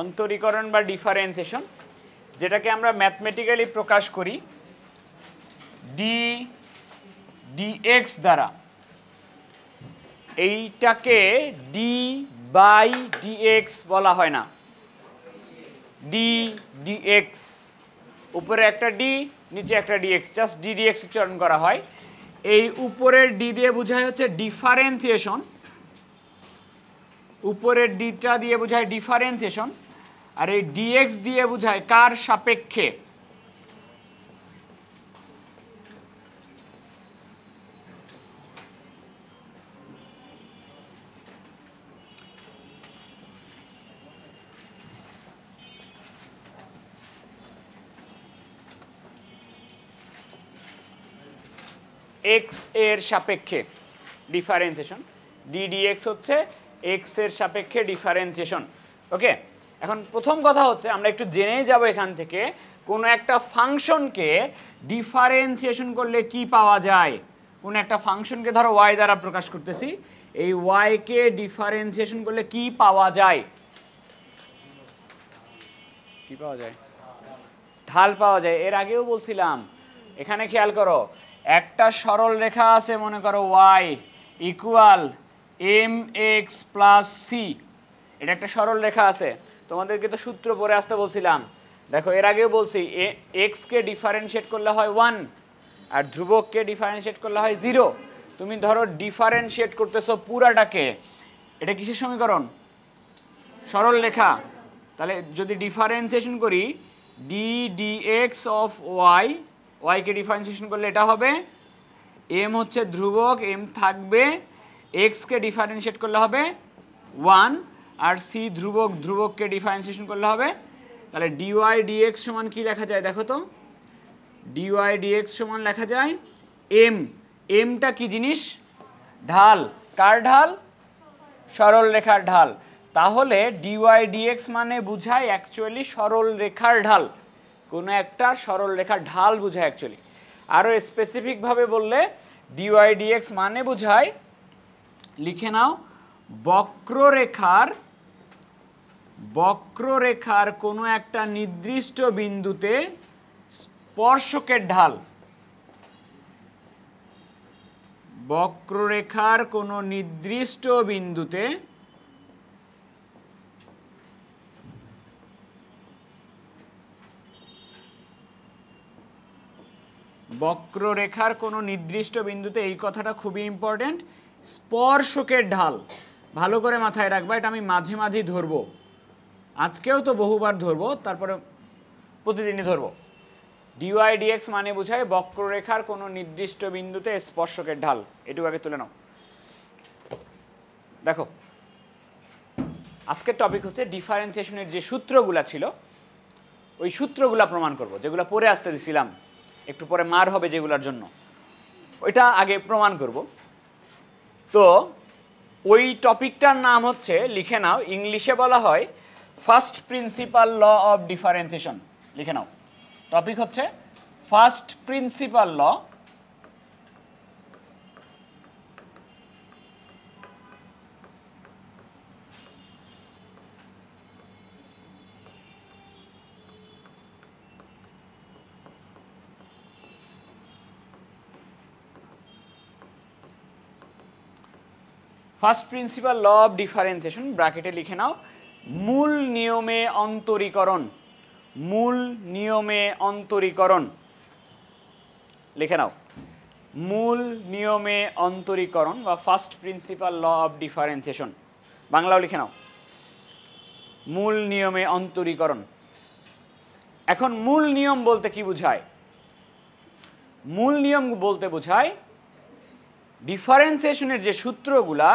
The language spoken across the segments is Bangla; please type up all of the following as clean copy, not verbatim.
অন্তরীকরণ বা ডিফারেন্সিয়েশন, যেটাকে আমরা ম্যাথমেটিক্যালি প্রকাশ করি ডি ডিএক্স দ্বারা। এইটাকে ডি বাই ডিএক্স বলা হয় না, ডি ডিএক্স, উপরে একটা ডি নিচে একটা ডিএক্স, জাস্ট ডি ডিএক্স উচ্চারণ করা হয়। এই উপরের ডি দিয়ে বোঝায় হচ্ছে ডিফারেন্সিয়েশন, উপরের ডিটা দিয়ে বোঝায় ডিফারেন্সিয়েশন, আর এই ডিএক্স দিয়ে বোঝায় কার সাপেক্ষে, এক্স এর সাপেক্ষে ডিফারেন্সিয়েশন। ডিডিএক্স হচ্ছে এক্স এর সাপেক্ষে ডিফারেন্সিয়েশন। ওকে, এখন প্রথম কথা হচ্ছে আমরা একটু জেনেই যাব এখান থেকে কোনো একটা ফাংশনকে ডিফারেন্সিয়েশন করলে কি পাওয়া যায়। কোনো একটা ফাংশনকে ধরো ওয়াই দ্বারা প্রকাশ করতেছি, এই ওয়াই কে ডিফারেন্সিয়েশন করলে কি পাওয়া যায়? কি পাওয়া যায়? ঢাল পাওয়া যায়। এর আগেও বলছিলাম, এখানে খেয়াল করো, একটা সরল রেখা আছে, মনে করো y equal m x plus c, এটা একটা সরল রেখা আছে। তোমাদেরকে তো সূত্র পড়ে আসতে বলছিলাম, দেখো এর আগেও বলছি এক্স কে ডিফারেন্সিয়েট করলে হয় 1 আর ধ্রুবককে ডিফারেন্সিয়েট করলে হয় 0। তুমি ধরো ডিফারেন্সিয়েট করতেছো পুরাটাকে, এটা কিসের সমীকরণ? সরল রেখা। তাহলে যদি ডিফারেন্সিয়েশন করি ডি ডিএক্স অফ ওয়াই, ওয়াইকে ডিফারেন্সিয়েশন করলে এটা হবে, এম হচ্ছে ধ্রুবক, এম থাকবে, এক্সকে ডিফারেন্সিয়েট করলে হবে 1 আর সি ধ্রুবক, ধ্রুবককে ডিফারেন্সিয়েশন করলে হবে। তাহলে ডিওয়াই ডিএক্স সমান কি লেখা যায় দেখো তো? ডিওয়াই ডিএক্স সমান লেখা যায় এম, এমটা কি জিনিস? ঢাল। কার ঢাল? সরল রেখার ঢাল। তাহলে ডিওয়াই ডিএক্স মানে বুঝায় অ্যাকচুয়ালি সরল রেখার ঢাল, কোনো একটা সরল রেখার ঢাল বুঝায় অ্যাকচুয়ালি। আরও স্পেসিফিকভাবে বললে ডিওয়াই ডিএক্স মানে বুঝায়, লিখে নাও, বক্ররেখার কোনো একটা নির্দিষ্ট বিন্দুতে স্পর্শকের ঢাল। বক্ররেখার কোনো নির্দিষ্ট বিন্দুতে বক্ররেখার কোনো নির্দিষ্ট বিন্দুতে, এই কথাটা খুবই ইম্পর্টেন্ট, স্পর্শকের ঢাল। ভালো করে মাথায় রাখবা, এটা আমি মাঝে মাঝেই ধরবো, আজকেও তো বহুবার ধরবো, তারপরে প্রতিদিনই ধরবো। ডিওয়াই ডিএক্স মানে বোঝায় বক্ররেখার কোনো নির্দিষ্ট বিন্দুতে স্পর্শকের ঢাল। এটুকু আগে তুলে নাও। দেখো আজকের টপিক হচ্ছে ডিফারেন্সিয়েশনের যে সূত্রগুলা ছিল ওই সূত্রগুলা প্রমাণ করব, যেগুলো পরে আসতে দিছিলাম, একটু পরে মার হবে যেগুলোর জন্য, ওইটা আগে প্রমাণ করব। তো ওই টপিকটার নাম হচ্ছে, লিখে নাও, ইংলিশে বলা হয় first principle law of differentiation. লিখে নাও, টপিক হচ্ছে first principle law first principle law of differentiation, ব্র্যাকেটে লিখে নাও মূল নিয়মে অন্তরীকরণ। মূল নিয়মে অন্তরীকরণ লিখে নাও, মূল নিয়মে অন্তরীকরণ বা first principle law of differentiation. বাংলাও লিখে নাও, মূল নিয়মে অন্তরীকরণ। এখন মূল নিয়ম বলতে কি বোঝায়? মূল নিয়ম বলতে বোঝায় ডিফারেন্সিয়েশনের যে সূত্রগুলা,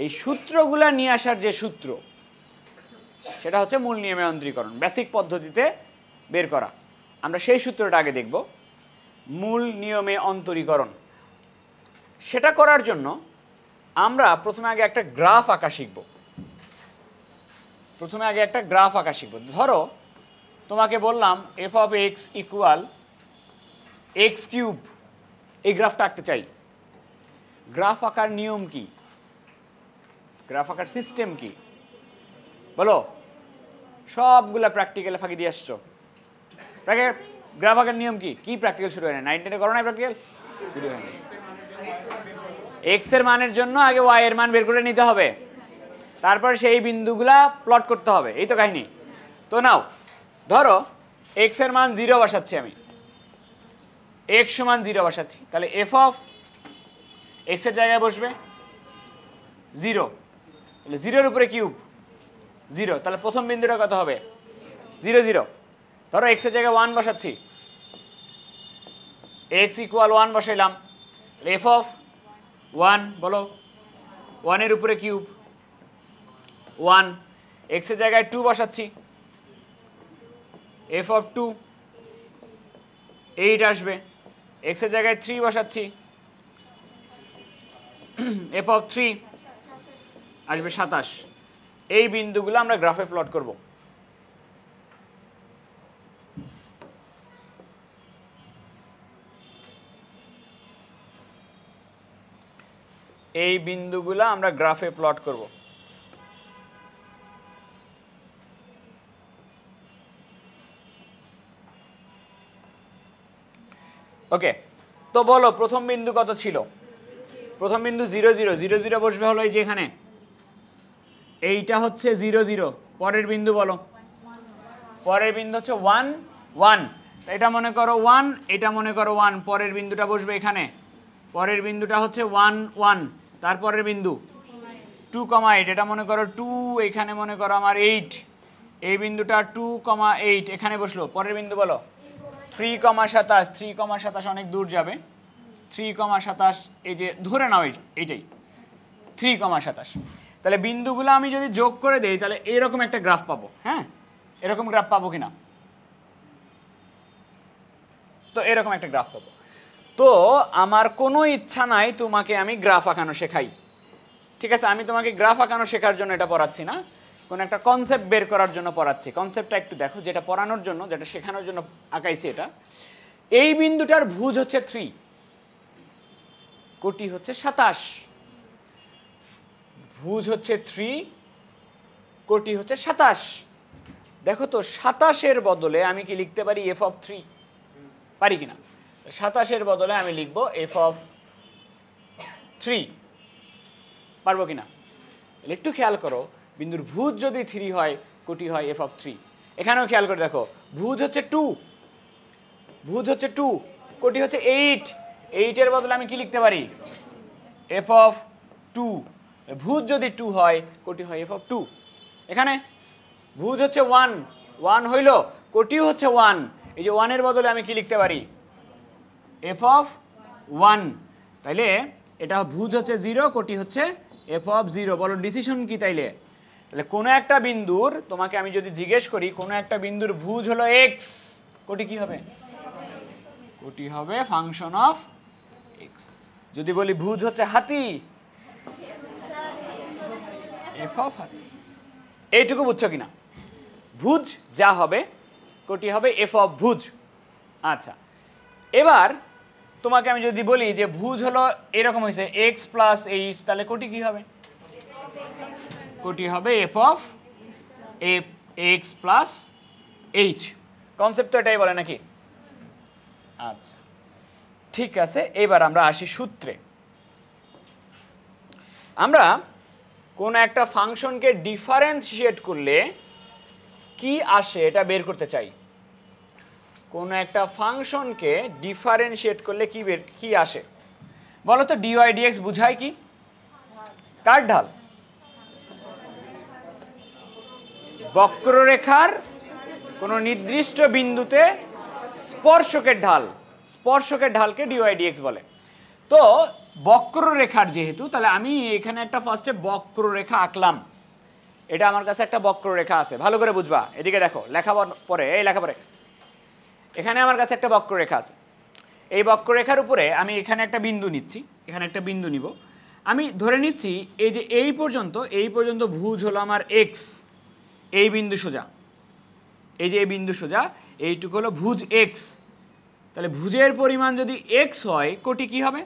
এই সূত্রগুলা নিয়ে আসার যে সূত্র, সেটা হচ্ছে মূল নিয়মে অন্তরীকরণ, বেসিক পদ্ধতিতে বের করা। আমরা সেই সূত্রটা আগে দেখব, মূল নিয়মে অন্তরীকরণ। সেটা করার জন্য আমরা প্রথমে আগে একটা গ্রাফ আঁকা শিখব। ধরো তোমাকে বললাম F of x equal x cube, এই গ্রাফটা আঁকতে চাই। গ্রাফ আঁকার নিয়ম কি? গ্রাফ আঁকার সিস্টেম কি বলো? সবগুলা প্র্যাকটিক্যালে ফাঁকি দিয়ে আসছো। গ্রাফ আঁকার নিয়ম কি কি প্র্যাকটিক্যাল শুরু হয় না? 9 10 করো না প্র্যাকটিক্যাল শুরু হয় না। এক্স এর মানের জন্য আগে ওয়াই এর মান বের করে নিতে হবে, তারপর সেই বিন্দুগুলা প্লট করতে হবে, এই তো কাহিনী। তো নাও ধরো এক্স এর মান 0 বসাচ্ছি আমি, এক্স সমান 0 বসাচ্ছি, তাহলে এফ অফ এক্স এর জায়গায় বসবে 0, তাহলে 0 এর উপরে কিউব 0, তাহলে প্রথম বিন্দুটা কত হবে 0 0। ধরো এক্স এর জায়গায় 1 বসাচ্ছি, এক্স ইকুয়াল 1 বসাইলাম, এফ অফ 1 বলো 1 এর উপরে কিউব 1, এক্স এর জায়গায় 2 বসাচ্ছি, এফ অফ 2 8 আসবে, এক্স এর জায়গায় 3 বসাচ্ছি, এফ অফ 3 আসবে 27। এই বিন্দুগুলো আমরা গ্রাফে প্লট করব। এই বিন্দুগুলো আমরা গ্রাফে প্লট করব। ওকে, তো বলো প্রথম বিন্দু কত ছিল? প্রথম বিন্দু 0 0 0 0 বসবে হলো এই যে এখানে, এইটা হচ্ছে 0 0। পরের বিন্দু বলো, পরের বিন্দু হচ্ছে 1 1, এটা মনে করো 1, এটা মনে করো 1, পরের বিন্দুটা বসবে এখানে, পরের বিন্দুটা হচ্ছে 1 1, তারপরের বিন্দু 2 8, এটা মনে করো 2, এখানে মনে করো আমার 8, এই বিন্দুটা 2 8 এখানে বসলো, পরের বিন্দু বলো 3 27, 3 27 অনেক দূর যাবে, 3 27 এই যে ধরে নাও এইটাই 3 27। তাহলে বিন্দুগুলো আমি যদি যোগ করে দেই তাহলে এরকম একটা গ্রাফ পাবো। হ্যাঁ, এরকম গ্রাফ পাবো কিনা? তো এরকম একটা গ্রাফ পাবো। তো আমার কোনো ইচ্ছা নাই তোমাকে আমি গ্রাফ আঁকানো শেখাই, ঠিক আছে? আমি তোমাকে গ্রাফ আঁকানো শেখার জন্য এটা পড়াচ্ছি না, কোনো একটা কনসেপ্ট বের করার জন্য পড়াচ্ছি। কনসেপ্টটা একটু দেখো, যেটা পড়ানোর জন্য, যেটা শেখানোর জন্য আঁকাইছি এটা। এই বিন্দুটার ভুজ হচ্ছে 3, কোটি হচ্ছে 27, ভুজ হচ্ছে 3, কোটি হচ্ছে 27। দেখো তো 27-এর বদলে আমি কি লিখতে পারি এফ অফ 3? পারি কিনা? 27-এর বদলে আমি লিখব এফ অফ 3, পারবো কিনা? একটু খেয়াল করো, বিন্দুর ভুজ যদি 3 হয়, কোটি হয় এফ অফ 3। এখানেও খেয়াল করে দেখো, ভুজ হচ্ছে 2, ভুজ হচ্ছে 2, কোটি হচ্ছে 8, 8-এর বদলে আমি কি লিখতে পারি এফ অফ 2। ভুজ যদি 2 হয়, কোটি হয় এফ অফ 2। এখানে ভুজ হচ্ছে 1, 1 হইল, কোটিও হচ্ছে 1, এই যে 1-এর বদলে আমি কি লিখতে পারি এফ অফ 1। তাইলে এটা ভুজ হচ্ছে 0, কোটি হচ্ছে এফ অফ 0। বলো ডিসিশন কি তাইলে? তাহলে কোনো একটা বিন্দুর, তোমাকে আমি যদি জিজ্ঞেস করি কোনো একটা বিন্দুর ভুজ হলো x, কোটি কি হবে? কোটি হবে ফাংশন অফ x। যদি বলি ভুজ হচ্ছে হাতি, এফ অফ হাতি। এইটুকু বুঝছো কিনা? ভুজ যা হবে, কোটি হবে এফ অফ ভুজ। আচ্ছা, এবার তোমাকে আমি যদি বলি যে ভুজ হলো এরকম হয়েছে x প্লাস এইচ, তাহলে কোটি কি হবে? কোটি হবে F of x plus H. Concept তো এটাই বলে নাকি? আচ্ছা ঠিক আছে, এবার আমরা আসি সূত্রে। আমরা কোন একটা ফাংশনকে ডিফারেন্সিয়েট করলে কি আসে এটা বের করতে চাই। কোন একটা ফাংশনকে ডিফারেন্সিয়েট করলে কি আসে বলো তো? ডিওয়াই ডিএক্স বুঝায় কি? কার ঢাল? বক্ররেখার কোনো নির্দিষ্ট বিন্দুতে স্পর্শকের ঢাল, স্পর্শকের ঢালকে ডিওয়াই ডিএক্স বলে। তো বক্ররেখার যেহেতু, তাহলে আমি এখানে একটা ফার্স্টে বক্ররেখা আঁকলাম। এটা আমার কাছে একটা বক্ররেখা আছে, ভালো করে বুঝবা। এদিকে দেখো, লেখা পরে, এই লেখা পরে, এখানে আমার কাছে একটা বক্ররেখা আছে। এই বক্ররেখার উপরে আমি এখানে একটা বিন্দু নিচ্ছি, এখানে একটা বিন্দু নিব। আমি ধরে নিচ্ছি এই যে এই পর্যন্ত ভুজ হলো আমার এক্স, এই বিন্দু সোজা, এই যে এই বিন্দু সোজা, এইটুকু হলো ভুজ এক্স। তাহলে ভুজের পরিমাণ যদি এক্স হয়, কোটি কি হবে?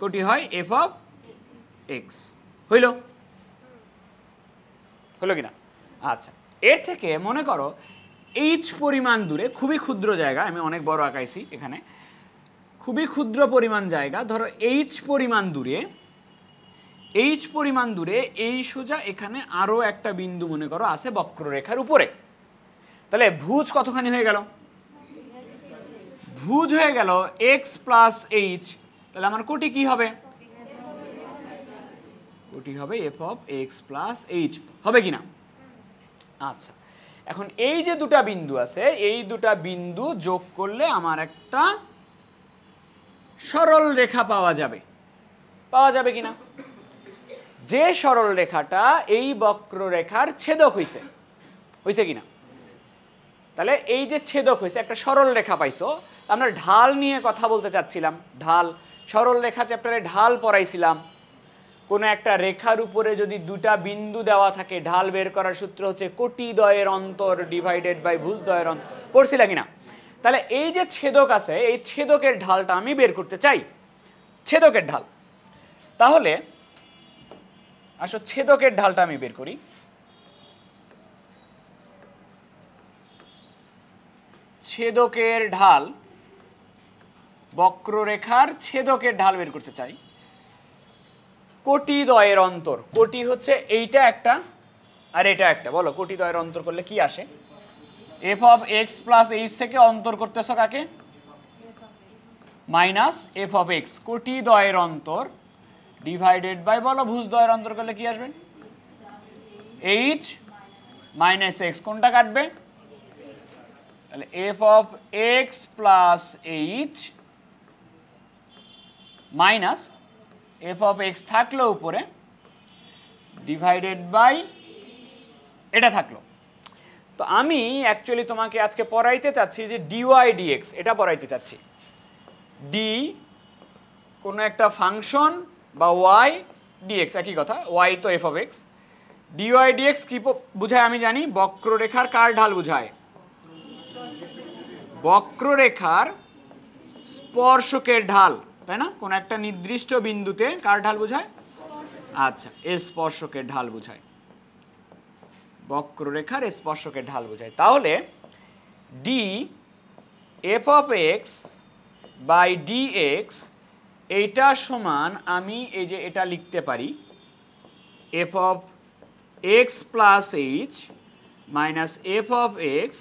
কোটি হয় এফ অফ এক্স। হইল? হলো কিনা? আচ্ছা, এর থেকে মনে করো এইচ পরিমাণ দূরে, খুবই ক্ষুদ্র জায়গা, আমি অনেক বড় আঁকাইছি এখানে, খুবই ক্ষুদ্র পরিমাণ জায়গা, ধরো এইচ পরিমাণ দূরে এই সোজা এখানে আরো একটা বিন্দু মনে করো আছে বক্ররেখার উপরে। তাহলে ভুজ কতখানি হয়ে গেল? ভুজ হয়ে গেল এক্স প্লাস এইচ। তাহলে আমার কোটি কি হবে? কোটি হবে F of x plus H, হবে কিনা? আচ্ছা, এখন এই যে দুটা বিন্দু আছে, এই দুটা বিন্দু যোগ করলে আমার একটা সরল রেখা পাওয়া যাবে কিনা? যে সরল রেখাটা এই বক্ররেখার ছেদক হয়েছে কিনা? তাহলে এই যে ছেদক হয়েছে, একটা সরল রেখা পাইছো। আমরা ঢাল নিয়ে কথা বলতে চাচ্ছিলাম, ঢাল, সরল রেখা চ্যাপ্টারে ঢাল পড়াইছিলাম। কোনো একটা রেখার উপরে যদি দুটা বিন্দু দেওয়া থাকে, ঢাল বের করার সূত্র হচ্ছে কোটিদ্বয়ের অন্তর ডিভাইডেড বাই ভুজদ্বয়ের অন্তর, পড়ছিলা কিনা? তাহলে এই যে ছেদক আছে, এই ছেদকের ঢালটা আমি বের করতে চাই, ছেদকের ঢাল। তাহলে আসো ছেদকের ঢালটা আমি বের করি। ছেদকের ঢাল, বক্ররেখার ছেদকের ঢাল বের করতে চাই। কোটিদ্বয়ের অন্তর, কোটি হচ্ছে এইটা একটা আর এটা একটা, বলো কোটিদ্বয়ের অন্তর করলে কি আসে? F of x plus H থেকে অন্তর করতেছো কাকে? মাইনাস এফ অফ এক্স, কোটিদ্বয়ের অন্তর ডিভাইডেড বাই, বলো ভুজদ্বয়ের অন্তর করলে কি আসবে? এইচ মাইনাস এক্স, কোনটা কাটবে? তাহলে F of x plus h minus f of x থাকলো উপরে ডিভাইডেড বাই এটা থাকলো। তো আমি অ্যাকচুয়ালি তোমাকে আজকে পড়াইতে চাচ্ছি যে ডিওয়াই ডিএক্স, এটা পড়াইতে চাচ্ছি। ডি কোনো একটা ফাংশন বা ওয়াই ডিএক্স, একই কথা, ওয়াই তো f of x. D y d x কি বুঝায় আমি জানি? বক্ররেখার কার ঢাল বুঝায়? বক্ররেখার স্পর্শকের ঢাল, তাই না? কোন একটা নির্দিষ্ট বিন্দুতে কার ঢাল বুঝায়? আচ্ছা, স্পর্শকের ঢাল বুঝায়, বক্ররেখার স্পর্শকের ঢাল বুঝায়। তাহলে d f of x by d x, এইটা সমান আমি এই যে এটা লিখতে পারি f of x plus h minus f of x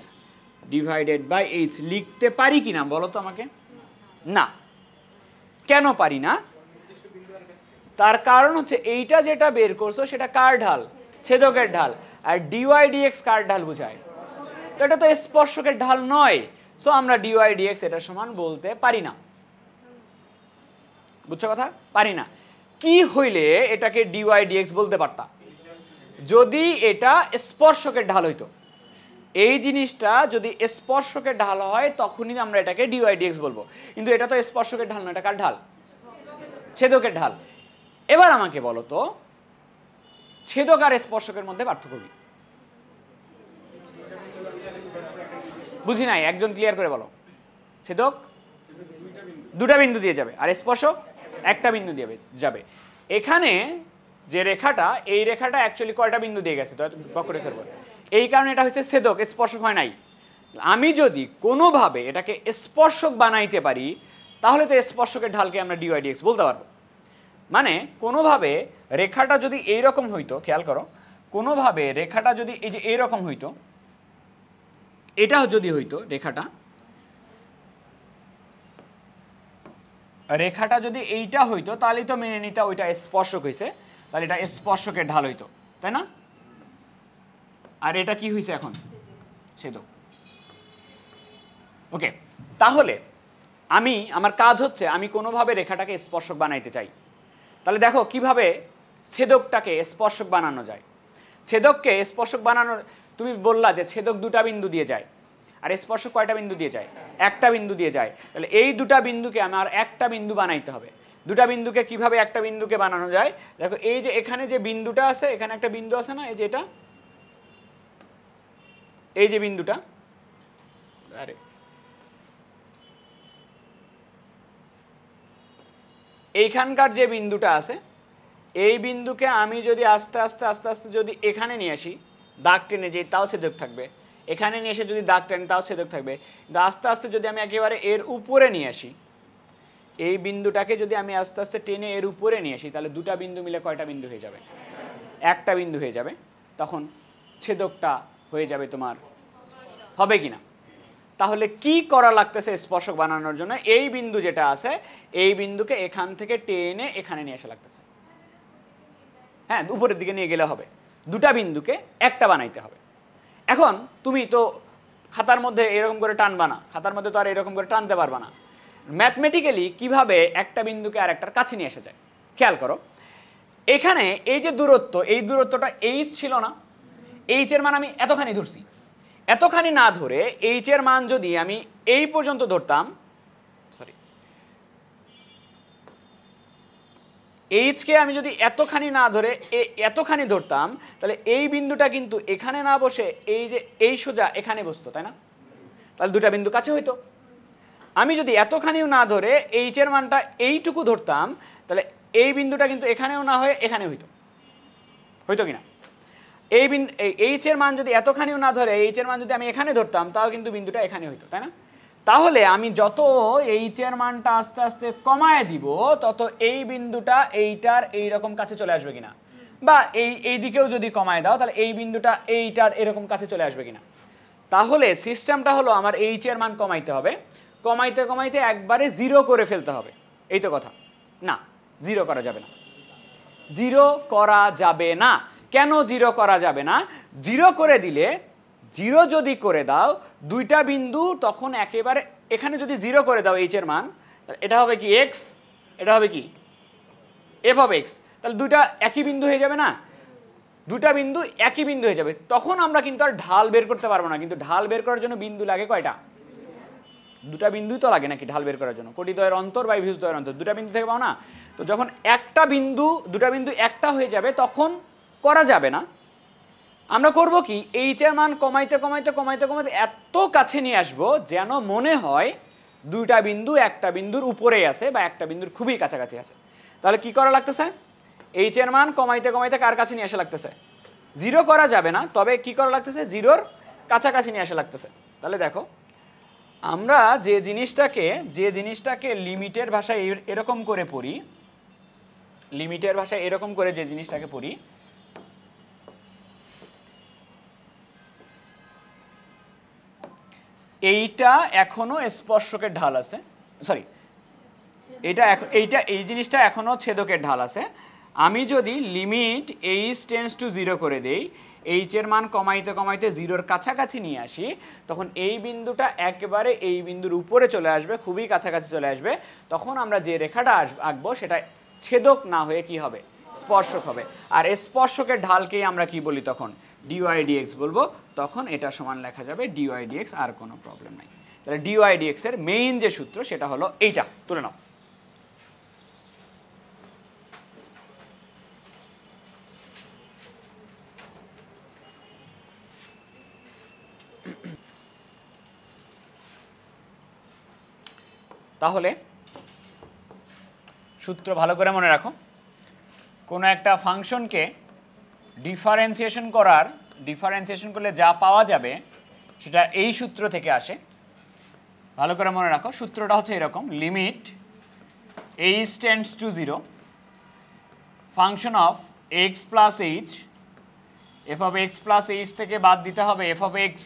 divided by h, লিখতে পারি কিনা বলো তো আমাকে? না। কেন পারি না? তার কারণ হচ্ছে এইটা যেটা বের করছো সেটা কার ঢাল? ছেদকের ঢাল। আর ডিওয়াই ডিএক্স কার ঢাল বুঝায়? তো এটা তো স্পর্শকের ঢাল নয়, সো আমরা ডিওয়াই ডিএক্স এটা সমান বলতে পারি না। বুঝছো কথা? পারি না। কি হইলে এটাকে ডিওয়াই ডিএক্স বলতে পারতা? যদি এটা স্পর্শকের ঢাল হইতো। এই জিনিসটা যদি স্পর্শকের ঢাল হয় তখনই আমরা এটাকে ডিওয়াই ডিএক্স বলবো, কিন্তু এটা তো স্পর্শকের ঢাল না, এটা কার ঢাল? ছেদকের ঢাল। এবার আমাকে বলো তো ছেদক আর স্পর্শকের মধ্যে পার্থক্য কি? বুঝি নাই, একজন ক্লিয়ার করে বলো। ছেদক দুটা বিন্দু দিয়ে যাবে আর স্পর্শক একটা বিন্দু দিয়ে যাবে। এখানে যে রেখাটা, এই রেখাটা অ্যাকচুয়ালি কয়টা বিন্দু দিয়ে গেছে বক্ররেখার উপর, এই কারণে এটা হচ্ছে ছেদক, স্পর্শক হয় নাই। আমি যদি কোনোভাবে এটাকে স্পর্শক বানাইতে পারি তাহলে তো স্পর্শকের ঢালকে আমরা ডিওয়াই ডিএক্স বলতে পারবো। মানে কোনোভাবে রেখাটা যদি এইরকম হইতো, খেয়াল করো, কোনোভাবে রেখাটা যদি এই যে এইরকম হইতো, এটা যদি হইতো রেখাটা যদি এইটা হইতো তাহলেই তো মেনে নিতে ওইটা স্পর্শক হইছে, তাহলে এটা স্পর্শকের ঢাল হইতো, তাই না? আর এটা কি হইছে এখন? ছেদক। ওকে, তাহলে আমার কাজ হচ্ছে আমি কোনোভাবে রেখাটাকে স্পর্শক বানাইতে চাই। তাহলে দেখো কিভাবে ছেদকটাকে স্পর্শক বানানো যায়। ছেদককে স্পর্শক বানানোর, তুমি বললা যে ছেদক দুটা বিন্দু দিয়ে যায় আর স্পর্শক কয়টা বিন্দু দিয়ে যায়? একটা বিন্দু দিয়ে যায়। তাহলে এই দুটা বিন্দুকে আমার একটা বিন্দু বানাইতে হবে। দুটা বিন্দুকে কিভাবে একটা বিন্দুকে বানানো যায়? দেখো এই যে এখানে যে বিন্দুটা আছে, এখানে একটা বিন্দু আছে না, এই যে এটা, এই যে বিন্দুটা, আরে এইখানকার যে বিন্দুটা আছে, এই বিন্দুকে আমি যদি আস্তে আস্তে যদি এখানে নিয়ে আসি, দাগ টেনে যেই তাও ছেদক থাকবে, এখানে নিয়ে এসে যদি দাগ টেনে তাও ছেদক থাকবে। কিন্তু আস্তে আস্তে যদি আমি একেবারে এর উপরে নিয়ে আসি, এই বিন্দুটাকে যদি আমি আস্তে আস্তে টেনে এর উপরে নিয়ে আসি, তাহলে দুটা বিন্দু মিলে কয়টা বিন্দু হয়ে যাবে? একটা বিন্দু হয়ে যাবে। তখন ছেদকটা হয়ে যাবে তোমার, হবে কিনা? তাহলে কি করা লাগতেছে স্পর্শক বানানোর জন্য? এই বিন্দু যেটা আছে এই বিন্দুকে এখান থেকে টেনে এখানে নিয়ে আসা লাগতেছে। হ্যাঁ, উপরের দিকে নিয়ে গেলে হবে, দুটা বিন্দুকে একটা বানাইতে হবে। এখন তুমি তো খাতার মধ্যে এরকম করে টানবা না, খাতার মধ্যে তো আর এরকম করে টানতে পারবা না। ম্যাথমেটিক্যালি কিভাবে একটা বিন্দুকে আর একটার কাছে নিয়ে আসা যায় খেয়াল করো। এখানে এই যে দূরত্ব, এই দূরত্বটা এইচ ছিল না? এইচ এর মান আমি এতখানি ধরছি, এতখানি না ধরে এইচ এর মান যদি আমি এই পর্যন্ত ধরতাম, সরি এইচকে আমি যদি এতখানি না ধরে এতখানি ধরতাম, তাহলে এই বিন্দুটা কিন্তু এখানে না বসে এই যে এই সোজা এখানে বসতো, তাই না? তাহলে দুটা বিন্দু কাছে হইতো। আমি যদি এতখানিও না ধরে এইচ এর মানটা এইটুকু ধরতাম, তাহলে এই বিন্দুটা কিন্তু এখানেও না হয়ে এখানে হইতো, হইতো কিনা? এই এইচ এর মান যদি এতখানিও না ধরে এইচ এর মান যদি আমি এখানে ধরতাম, তাও কিন্তু বিন্দুটা এখানে হইতো, তাই না? তাহলে আমি যত এইচ এর মানটা আস্তে আস্তে কমায় দিব, তত এই বিন্দুটা এইটার এইরকম কাছে চলে আসবে কিনা, বা এই দিকেও যদি কমায় দাও তাহলে এই বিন্দুটা এইটার এরকম কাছে চলে আসবে কিনা। তাহলে সিস্টেমটা হলো আমার এইচ এর মান কমাইতে হবে, কমাইতে কমাইতে একবারে জিরো করে ফেলতে হবে। এই তো কথা না, জিরো করা যাবে না, জিরো করা যাবে না। কেন জিরো করা যাবে না? জিরো করে দিলে, জিরো যদি করে দাও দুইটা বিন্দু, তখন একেবারে এখানে যদি জিরো করে দাও এইচ এর মান, এটা হবে কি এক্স, এটা হবে কি এফ অফ এক্স, তাহলে দুইটা একই বিন্দু হয়ে যাবে না? দুটা বিন্দু একই বিন্দু হয়ে যাবে। তখন আমরা কিন্তু আর ঢাল বের করতে পারবো না, কিন্তু ঢাল বের করার জন্য বিন্দু লাগে কয়টা? দুটা বিন্দুই তো লাগে নাকি ঢাল বের করার জন্য? কোটিদ্বয়ের অন্তর বা ভুজদ্বয়ের অন্তর, দুটা বিন্দু থেকে পাও না? তো যখন একটা বিন্দু, দুটা বিন্দু একটা হয়ে যাবে তখন করা যাবে না। আমরা করব কি, এইচ এর মান কমাইতে কমাইতে কমাইতে কমাইতে এত কাছে নিয়ে আসবো যেন মনে হয় দুইটা বিন্দু একটা বিন্দুর উপরেই আছে বা একটা বিন্দুর খুবই কাছাকাছি আছে। তাহলে কি করা লাগতেছে? এইচ এর মান কমাইতে কমাইতে কার কাছে নিয়ে আসা লাগতেছে? জিরো করা যাবে না, তবে কি করা লাগতেছে? জিরোর কাছাকাছি নিয়ে আসা লাগতেছে। তাহলে দেখো, আমরা যে জিনিসটাকে লিমিটের ভাষায় এরকম করে পড়ি, লিমিটের ভাষায় এরকম করে যে জিনিসটাকে পড়ি, এইটা এখনো স্পর্শকের ঢাল আছে, সরি এই জিনিসটা এখনো ছেদকের ঢাল আছে। আমি যদি limit H tends two zero করে দেই, এইচ এর মান কমাইতে কমাইতে জিরোর কাছাকাছি নিয়ে আসি, তখন এই বিন্দুটা একেবারে এই বিন্দুর উপরে চলে আসবে, খুবই কাছাকাছি চলে আসবে। তখন আমরা যে রেখাটা আঁকবো সেটা ছেদক না হয়ে কি হবে? স্পর্শক হবে। আর স্পর্শকের ঢালকেই আমরা কি বলি তখন? ডিওয়াই ডিএক্স বলবো। তখন এটা সমান লেখা যাবে ডিওয়াই ডিএক্স, আর কোনো প্রবলেম নাই। তাহলে ডিওয়াই ডিএক্স এর মেইন যে সূত্র সেটা হলো এইটা, তুলে নাও। তাহলে সূত্র ভালো করে মনে রাখো। কোনো একটা ফাংশনকে ডিফারেন্সিয়েশন করলে যা পাওয়া যাবে সেটা এই সূত্র থেকে আসে। ভালো করে মনে রাখো, সূত্রটা হচ্ছে এরকম: limit H tends two zero, function of x plus H, F of x plus H থেকে বাদ দিতে হবে এফ অফ এক্স,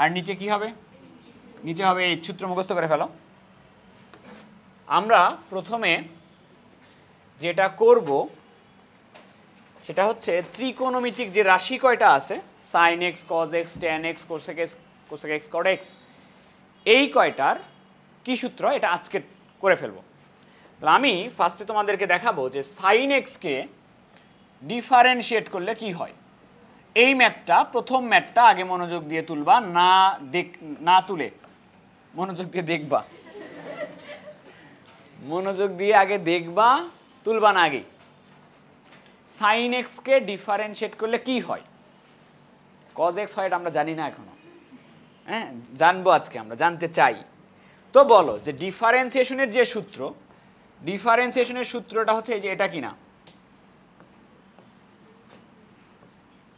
আর নিচে কি হবে? নিচে হবে এই সূত্র, মুখস্থ করে ফেলো। আমরা প্রথমে যেটা করব সেটা হচ্ছে ত্রিকোণমিতিক যে রাশি কয়টা আছে, sine x, cos x, tan x, cosec x, cosec x, cot x, এই কয়টার কি সূত্র এটা আজকে করে ফেলবো। তাহলে আমি ফার্স্টে তোমাদেরকে দেখাবো যে সাইন এক্সকে ডিফারেন্সিয়েট করলে কি হয়। এই ম্যাথটা, প্রথম ম্যাথটা আগে মনোযোগ দিয়ে তুলবা, না তুলে মনোযোগ দিয়ে দেখবা, মনোযোগ দিয়ে আগে দেখবা, তুলবা না আগে। সাইন এক্সকে ডিফারেন্সিয়েট করলে কি হয়? কজ এক্স হয় এটা আমরা জানি না এখনো, হ্যাঁ জানবো আজকে, আমরা জানতে চাই। তো বলো যে ডিফারেন্সিয়েশনের যে সূত্র, ডিফারেন্সিয়েশনের সূত্রটা হচ্ছে এই যে এটা কিনা,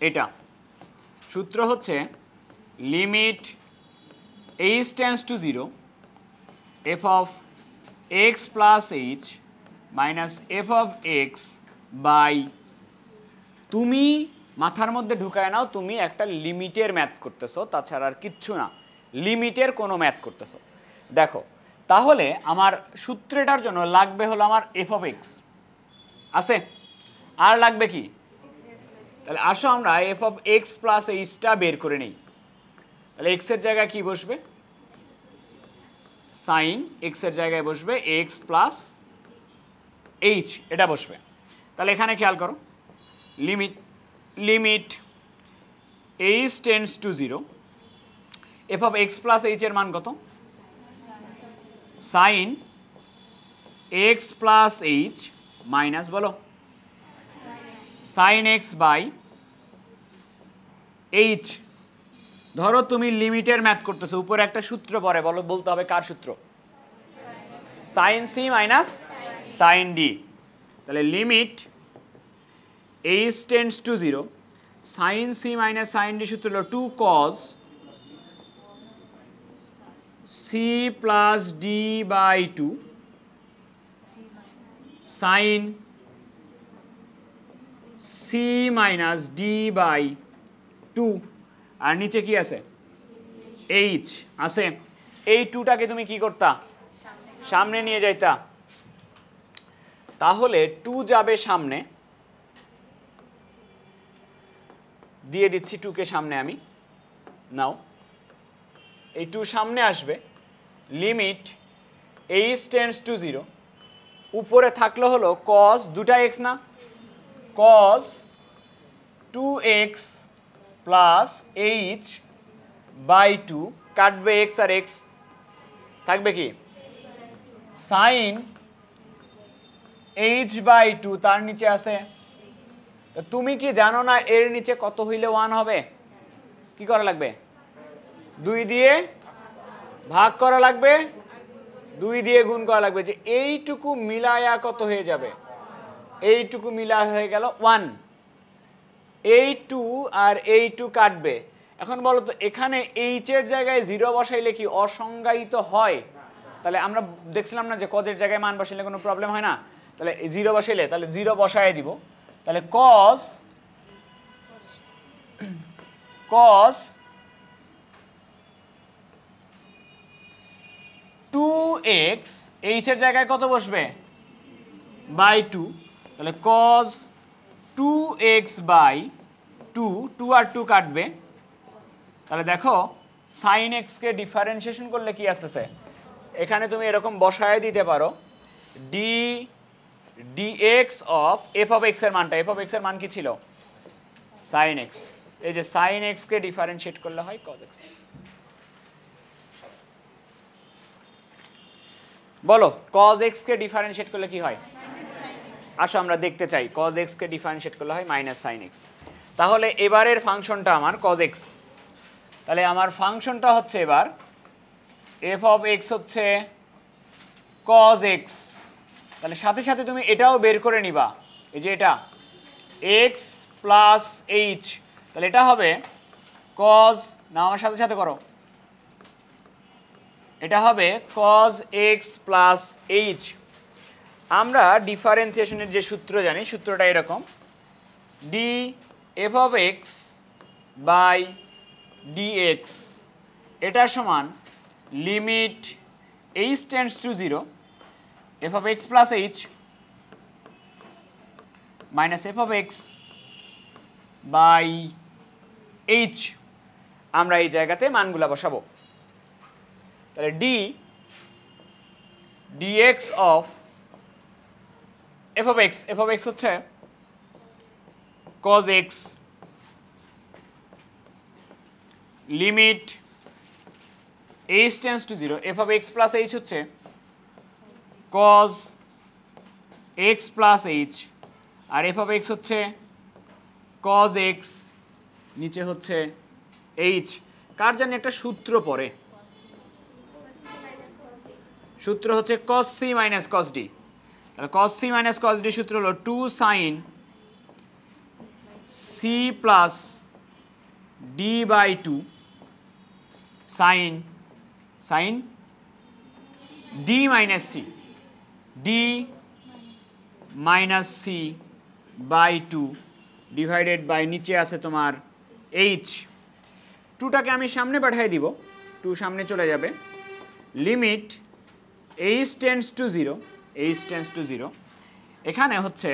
এটা সূত্র হচ্ছে limit h tends to 0 f of x plus h minus f of x by, তুমি মাথার মধ্যে ঢুকায় নাও তুমি একটা লিমিটের ম্যাথ করতেছো, তাছাড়া আর কিচ্ছু না, লিমিটের কোনো ম্যাথ করতেছো। দেখো তাহলে আমার সূত্রটার জন্য লাগবে হলো আমার এফ অফ এক্স আছে, আর লাগবে কি, তাহলে আসো আমরা এফ অফ এক্স প্লাস এইচটা বের করে নিই। তাহলে এক্স এর জায়গায় কি বসবে, সাইন এক্স এর জায়গায় বসবে এক্স প্লাস এইচ, এটা বসবে। তাহলে এখানে খেয়াল করো limit H tends to 0 f of x plus h এর মান কত, sine x plus h minus বলো সাইন এক্স বাই এইচ। ধরো তুমি লিমিটের ম্যাথ করতেছো, উপরে একটা সূত্র পরে বলো, বলতে হবে কার সূত্র, sine C minus sine D. তাহলে limit H tends to 0 sine C minus sine D সূত্র হলো 2 cos C plus D by 2 sine C minus D by 2, আর নিচে কি আছে এইচ আছে। এই 2টাকে তুমি কি করতা, সামনে নিয়ে যাইতা, তাহলে 2 যাবে সামনে, দিয়ে দিচ্ছি 2কে সামনে আমি, নাও এই 2 সামনে আসবে, লিমিট এইচ টেন্ডস টু 0 উপরে থাকলো হলো cos দুটা x না, cos 2x plus H by 2, কাটবে x আর x, থাকবে কি সাইন এইচ বাই 2, তার নিচে আছে। তো তুমি কি জানো না এর নিচে কত হইলে 1 হবে, কি করা লাগবে, 2 দিয়ে ভাগ করা লাগবে, 2 দিয়ে গুণ করা লাগবে, যে এইটুকু মিলায়া কত হয়ে যাবে, এইটুকু মিলা হয়ে গেল 1, এই 2 আর এই 2 কাটবে। এখন বলো তো এখানে এইচ এর জায়গায় 0 বসাইলে কি অসংজ্ঞায়িত হয়, তাহলে আমরা দেখছিলাম না যে কজের জায়গায় মান বসাইলে কোনো প্রবলেম হয় না, তাহলে 0 বসাইলে তাহলে 0 বসায় দিব, তাহলে cos 2x এইচ এর জায়গায় কত বসবে বাই 2, তাহলে cos 2x বাই 2, 2 আর 2 কাটবে, তাহলে দেখো sin x কে ডিফারেন্সিয়েশন করলে কি আসতেছে, এখানে তুমি এরকম বসায় দিতে পারো dx of f of x এর মানটা, f অফ x এর মান কি ছিল sin x, এই যে sin x কে ডিফারেন্সিয়েট করলে হয় cos x। বলো cos x কে ডিফারেন্সিয়েট করলে কি হয়, আসো আমরা দেখতে চাই cos x কে ডিফারেন্সিয়েট করলে হয় মাইনাস sin x। তাহলে এবারের ফাংশনটা আমার cos x, তাহলে আমার ফাংশনটা হচ্ছে এবার f অফ x হচ্ছে cos x, তাহলে সাথে সাথে তুমি এটাও বের করে নিবা, এই যে এটা x প্লাস h, তাহলে এটা হবে cos, না আমার সাথে সাথে করো, এটা হবে cos x প্লাস h। আমরা ডিফারেন্সিয়েশনের যে সূত্র জানি, সূত্রটা এরকম d f of x by dx, এটা সমান limit h tends to 0 f of x plus h minus f of x by h। আমরা এই জায়গাতে মানগুলা বসাবো, তাহলে dx of f of x হচ্ছে cos x, limit h tends to 0 f of x plus h হচ্ছে cos x প্লাস h, আর f অফ x হচ্ছে cos x, নিচে হচ্ছে h। কার জানি একটা সূত্র পড়ে, সূত্র হচ্ছে cos c minus cos d, তাহলে cos c minus cos d সূত্র হলো 2 sin c plus d/2 sin d minus c d minus c by 2 divided by নিচে আছে তোমার h। 2টাকে আমি সামনে পাঠিয়ে দিব, 2 সামনে চলে যাবে। Limit h tends to 0, h tends to 0, এখানে হচ্ছে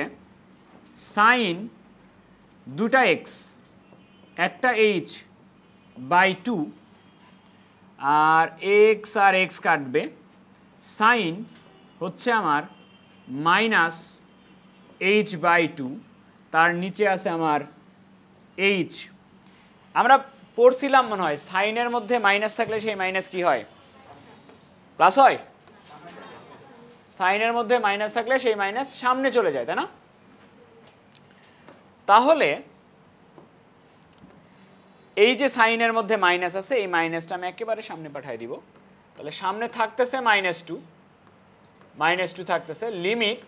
সাইন দুটা x একটা h বাই 2 আর x কাটবে, সাইন হচ্ছে আমার মাইনাস h বাই 2, তার নিচে আছে আমার h। আমরা পড়ছিলাম মনে হয় সাইনের মধ্যে মাইনাস থাকলে সেই মাইনাস কি হয়, প্লাস হয়। সাইনের মধ্যে মাইনাস থাকলে সেই মাইনাস সামনে চলে যায়, তাই না? তাহলে এই যে সাইনের মধ্যে মাইনাস আছে, এই মাইনাসটা আমি একেবারে সামনে পাঠিয়ে দিব। তাহলে সামনে থাকতেছে -2 থাকতেছে। Limit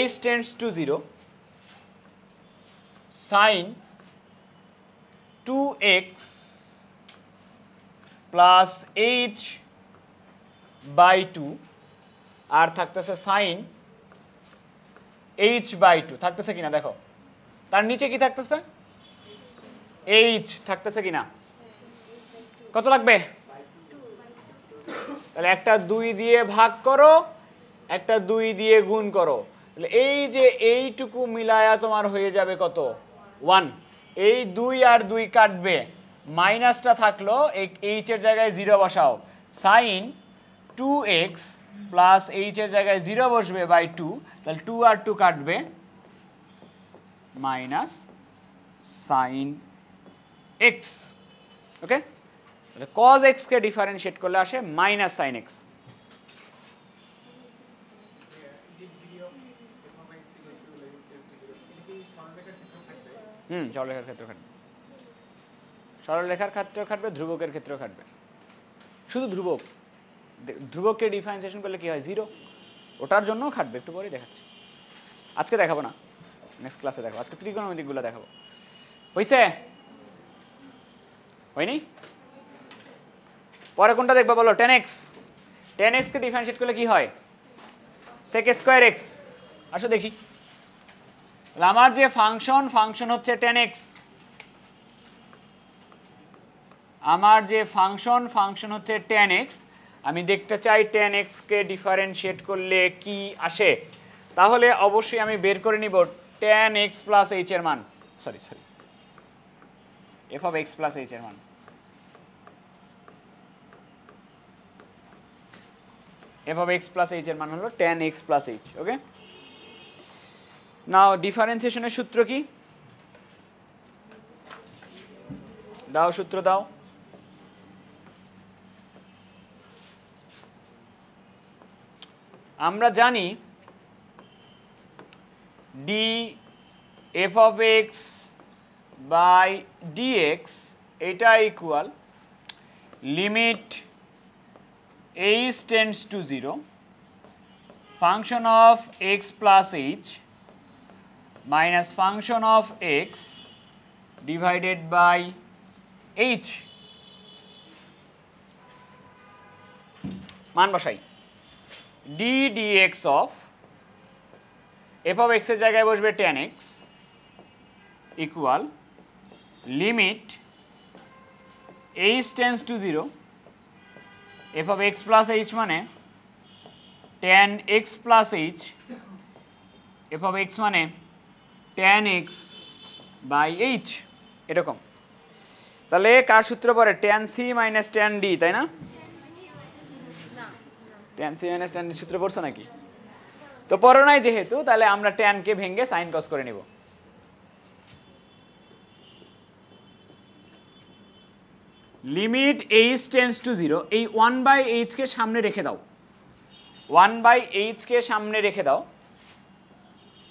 h tends to 0 sine 2x plus h by 2 আর থাকতেছে সাইন h বাই 2 থাকতেছে কিনা দেখো, তার নিচে কি থাকতেছে, h থাকতেছে কিনা, কত লাগবে? তাহলে একটা 2 দিয়ে ভাগ করো, একটা 2 দিয়ে গুণ করো, তাহলে এই যে এইটুকু মিলায়া তোমার হয়ে যাবে কত, 1। এই 2 আর 2 কাটবে, মাইনাসটা থাকলো, h এর জায়গায় 0 বসাও, সাইন 2x প্লাস h এর জায়গায় 0 বসবে বাই 2, তাহলে 2 আর 2 কাটবে, মাইনাস সাইন x। ওকে, তাহলে cos x কে ডিফারেন্সিয়েট করলে আসে মাইনাস সাইন x। সরলরেখার ক্ষেত্রে খাটবে, সরলরেখার ক্ষেত্রেও খাটবে, ধ্রুবকের ক্ষেত্রেও খাটবে। শুধু ধ্রুবককে ডিফারেন্সিয়েশন করলে কি হয়, 0, ওটার জন্যও খাটবে, একটু পরেই দেখাচ্ছি। আজকে দেখাবো না, নেক্সট ক্লাসে দেখাবো। আজকে ত্রিকোণমিতিকগুলো দেখাবো। হয়েছে? হয়নি? পরে কোনটা দেখবো বলো? 10x। 10x কে ডিফারেন্সিয়েট করলে কি হয়, sec স্কয়ার x। আসো দেখি, আমার যে ফাংশন হচ্ছে 10x, আমার যে ফাংশন হচ্ছে 10x, আমি দেখতে চাই 10x কে ডিফারেন্সিয়েট করলে কি আসে। তাহলে অবশ্যই আমি বের করে নিব tan x প্লাস h এর মান, sorry f of x plus h এর মান। f of x plus h এর মান হলো tan x প্লাস h। ওকে, নাও ডিফারেন্সিয়েশনের সূত্র কি, দাও সূত্র দাও। আমরা জানি d f of x by dx এটা equal limit h tends to 0 function of x plus h minus function of x divided by h। মান বসাই, d dx of f of x এর জায়গায় বসবে tan x equal limit h tends to 0 f of x plus h মানে tan x plus h, f of x মানে tan x বাই h, এরকম। তাহলে কার সূত্র পড়ে, tan c minus tan d, তাই না? tan c minus tan d সূত্র পড়ছো নাকি? তো পড়ো নাই যেহেতু, তাহলে আমরা tan কে ভেঙে sin cos করে নিব। লিমিট h টেন্ডস টু 0, এই 1/h কে সামনে রেখে দাও, 1/h কে সামনে রেখে দাও,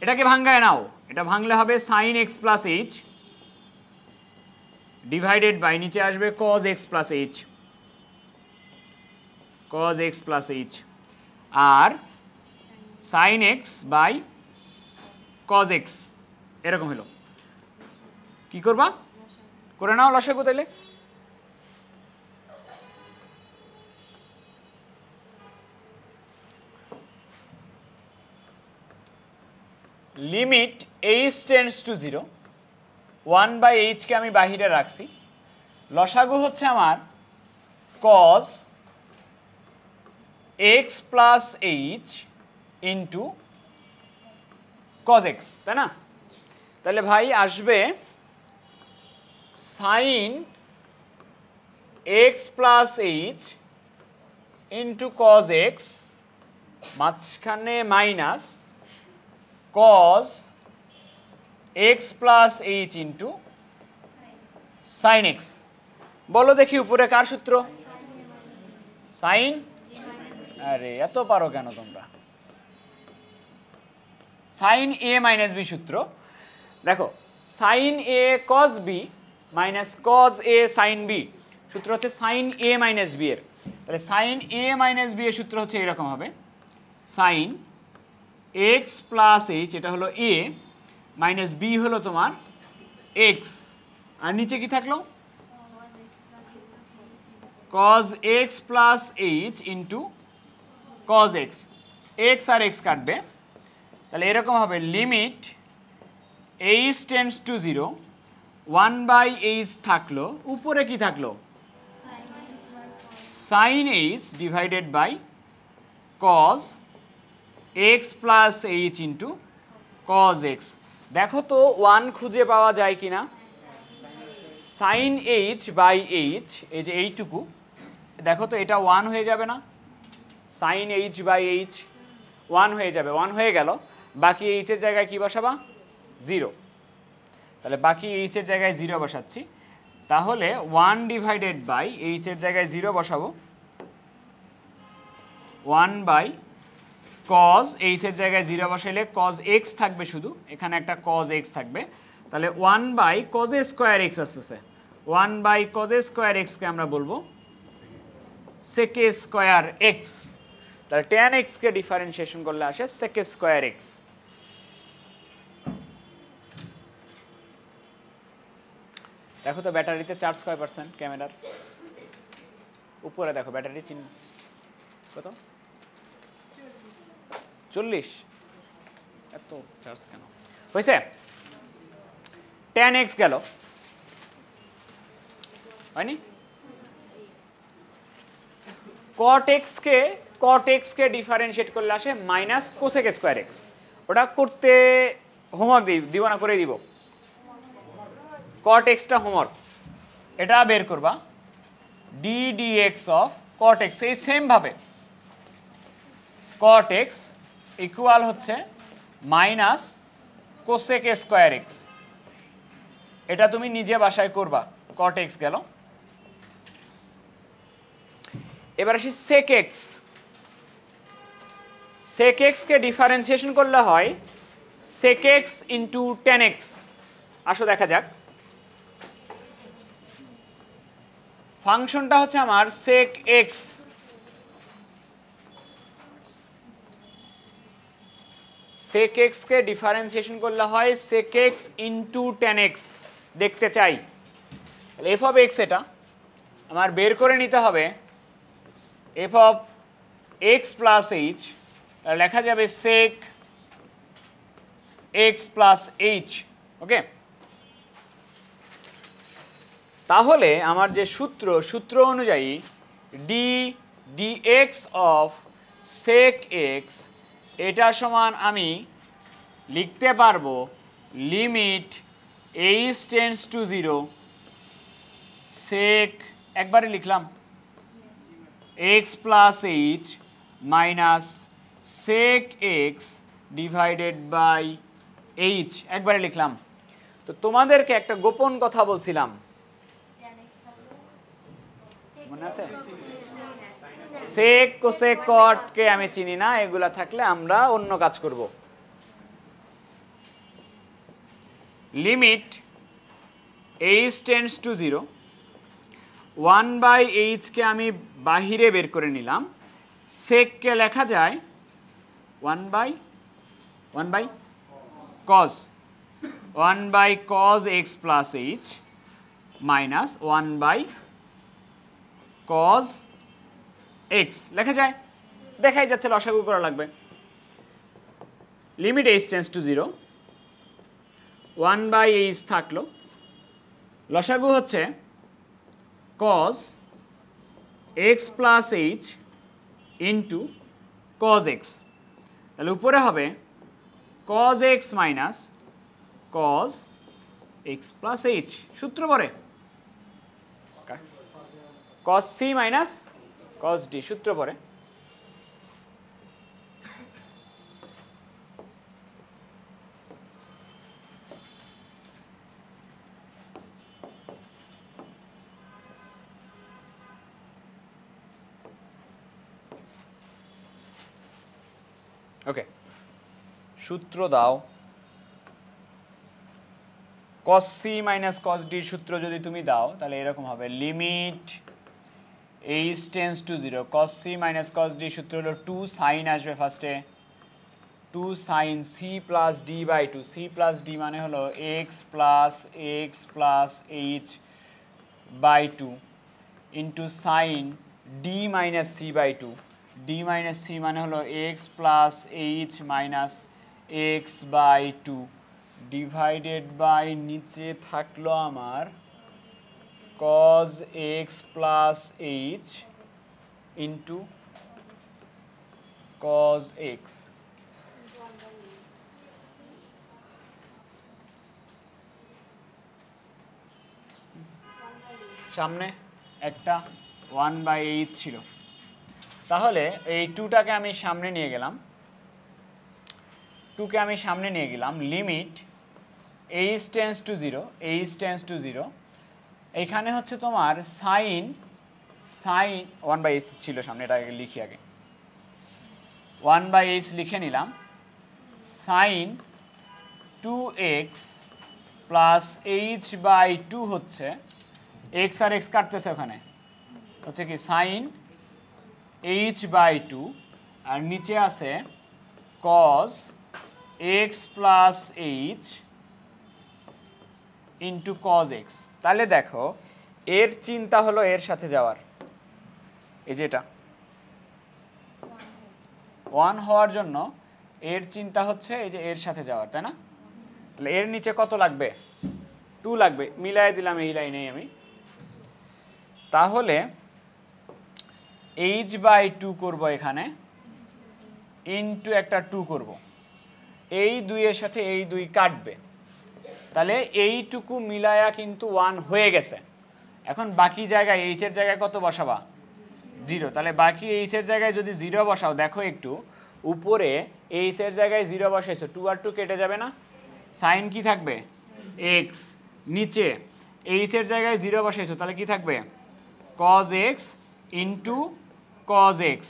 এটাকে ভাঙায় নাও, এটা ভাঙলে হবে sin x plus h divided by নিচে আসবে cos x plus h, cos x plus h আর sin x by cos x, এরকম হলো। কি করবা? করে নাও লসাগু তাইলে। Limit h tends to 0, 1/h কে আমি বাহিরে রাখছি। লসাগু হচ্ছে আমার cos x plus h into cos x, তাই না? তাহলে ভাই আসবে sin x plus h into cos x, মাঝখানে minus cos x plus h into sin x। বলো দেখি উপরে কার সূত্র? সাইন। আরে এত পারো কেন তোমরা? সাইন a মাইনাস বি সূত্র। দেখো sine a cos b minus cos a sine b সূত্র হচ্ছে সাইন a মাইনাস b এর। তাহলে সাইন a মাইনাস b এর সূত্র হচ্ছে এরকম হবে, সাইন x প্লাস h, এটা হলো a, মাইনাস b হলো তোমার x, আর নিচে কি থাকলো? cos x plus h into cos x, x আর x কাটবে, তাহলে এরকম হবে limit h tends to 0, 1/h থাকলো, উপরে কি থাকলো? sin h divided by cos x plus h into cos x। দেখো তো 1 খুঁজে পাওয়া যায় কিনা? sin h বাই h, এই যে এইটুকু, দেখো তো এটা 1 হয়ে যাবে না? sin h বাই h 1 হয়ে যাবে, 1 হয়ে গেল। বাকি h এর জায়গায় কি বসাবা? 0। তাহলে বাকি h এর জায়গায় 0 বসাচ্ছি, তাহলে 1 ডিভাইডেড বাই h এর জায়গায় 0 বসাবো, 1 বাই cos h এর জায়গায় 0 বসাইলে cos x থাকবে, শুধু এখানে একটা cos x থাকবে, তাহলে 1 by cos a square x আসতেছে, 1 by cos a square x কে আমরা বলবো sec a স্কয়ার x। তাহলে tan x কে ডিফারেন্সিয়েশন করলে আসে sec a স্কয়ার x। দেখো তো ব্যাটারিতে চার্জ কয় পার্সেন্ট ক্যামেরার? উপরে দেখো ব্যাটারি চিহ্ন কত? 40। এত চার্জ কেন হয়েছে? tan x গেল, হয়নি? cot x কে ডিফারেন্সিয়েট করলে আসে মাইনাস cosec স্কয়ার x। ওটা করতে হোমওয়ার্ক দিব না, করে দিব। cot x টা হোমওয়ার্ক, এটা বের করবা d dx of cot x। এই সেম ভাবে cot x ইকুয়াল হচ্ছে মাইনাস cosec স্কয়ার x। এটা তুমি নিজে বাসায় করবা। cot x গেল, এবার আসি sec x। sec x কে ডিফারেন্সিয়েশন করলে হয় sec x into tan x। আসো দেখা যাক, ফাংশনটা হচ্ছে আমার sec x, sec x কে ডিফারেন্সিয়েশন করলে হয় sec x into tan x। দেখতে চাই f অফ x, এটা আমার বের করে নিতে হবে f of x plus h, লেখা যাবে sec x plus h। Okay, তাহলে আমার যে সূত্র অনুযায়ী d dx of sec x, এটা সমান আমি লিখতে পারবো limit h tends to 0 sec, একবারে লিখলাম x plus h minus sec x divided by h, একবারে লিখলাম। তো তোমাদেরকে একটা গোপন কথা বলছিলাম, মনে আছে? sec cosec cot কে আমি চিনি না, এগুলা থাকলে আমরা অন্য কাজ করব। Limit h tends to 0, 1/h কে আমি বাহিরে বের করে নিলাম, sec কে লেখা যায় 1 by cos 1 by cos x plus h minus 1 by cos x লেখা যায়, দেখাই যাচ্ছে, লসাগু করা লাগবে। Limit h tends to 0, 1 by h থাকলো, লসাগু হচ্ছে cos x plus h into cos x, তাহলে উপরে হবে cos x minus cos x plus h, সূত্র পরে cos c minus cos d, সূত্র পরে। ওকে, সূত্র দাও। cos c minus cos d সূত্র যদি তুমি দাও তাহলে এরকম হবে, limit h tends to 0, cos c minus cos d সূত্র হলো 2 sin আসবে ফার্স্টে, 2 sin c plus d by 2, c plus d মানে হলো x plus h by 2 into sin d minus c by 2, d minus c মানে হলো x plus h minus x by 2 divided by নিচে থাকলো আমার cos x plus h into cos x। সামনে একটা 1 by h ছিল, তাহলে এই 2টাকে আমি সামনে নিয়ে গেলাম, 2কে আমি সামনে নিয়ে গেলাম, limit h tends to 0, h tends to 0, এইখানে হচ্ছে তোমার সাইন 1 by h ছিল সামনে, এটাকে লিখি আগে, 1 by h লিখে নিলাম, sign 2x plus h by 2 হচ্ছে x আর x কাটতেছে, ওখানে হচ্ছে কি সাইন h বাই 2, আর নিচে আছে cos x plus h into cos x। তাহলে দেখো এর চিন্তা হলো এর সাথে যাওয়ার, এই যে এটা 1 হওয়ার জন্য এর চিন্তা হচ্ছে এই যে এর সাথে যাওয়ার, তাই না? তাহলে এর নিচে কত লাগবে? 2 লাগবে, মিলাই দিলাম এই লাইনেই আমি। তাহলে h বাই 2 করবো এখানে, ইন্টু একটা 2 করব, এই 2 এর সাথে এই 2 কাটবে, তাহলে এইটুকু মিলায়া কিন্তু 1 হয়ে গেছে। এখন বাকি জায়গায় h এর জায়গায় কত বসাবা? 0, তাহলে বাকি h এর জায়গায় যদি 0 বসাও, দেখো একটু উপরে h এর জায়গায় 0 বসাইছো, 2 আর 2 কেটে যাবে না, সাইন কি থাকবে? x, নিচে h এর জায়গায় 0 বসাইছো, তাহলে কি থাকবে? cos x into cos x।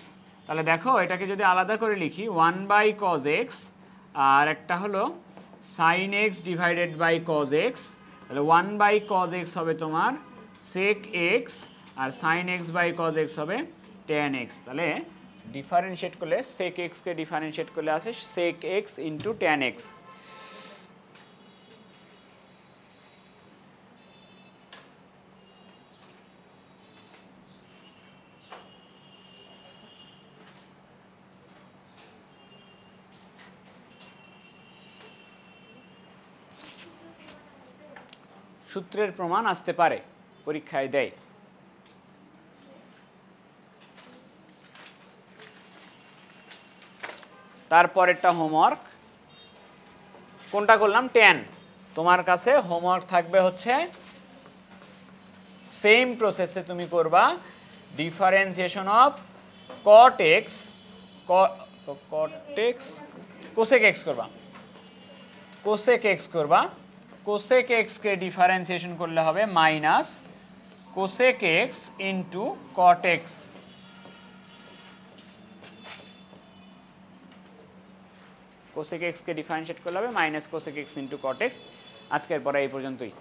তাহলে দেখো এটাকে যদি আলাদা করে লিখি, 1 বাই cos x আর একটা হলো sin x divided by cos x, তাহলে 1 বাই cos x হবে তোমার sec x আর sin x by cos x হবে tan x। তাহলে ডিফারেন্সিয়েট করলে sec x কে ডিফারেন্সিয়েট করলে আসে sec x into tan x। সূত্রের প্রমাণ আসতে পারে, পরীক্ষায় দেয়। তারপরেরটা হোমওয়ার্ক, কোনটা করলাম? 10। তোমার কাছে হোমওয়ার্ক থাকবে হচ্ছে সেম প্রসেসে তুমি করবা differentiation of cot x cosec x করবা, cosec x করবা, cosec x কে ডিফারেন্সিয়েশন করলে হবে minus cosec x into cot x। cosec x কে ডিফারেন্সিয়েট করলে হবে minus cosec x into cot x। আজকের পরে এই পর্যন্তই।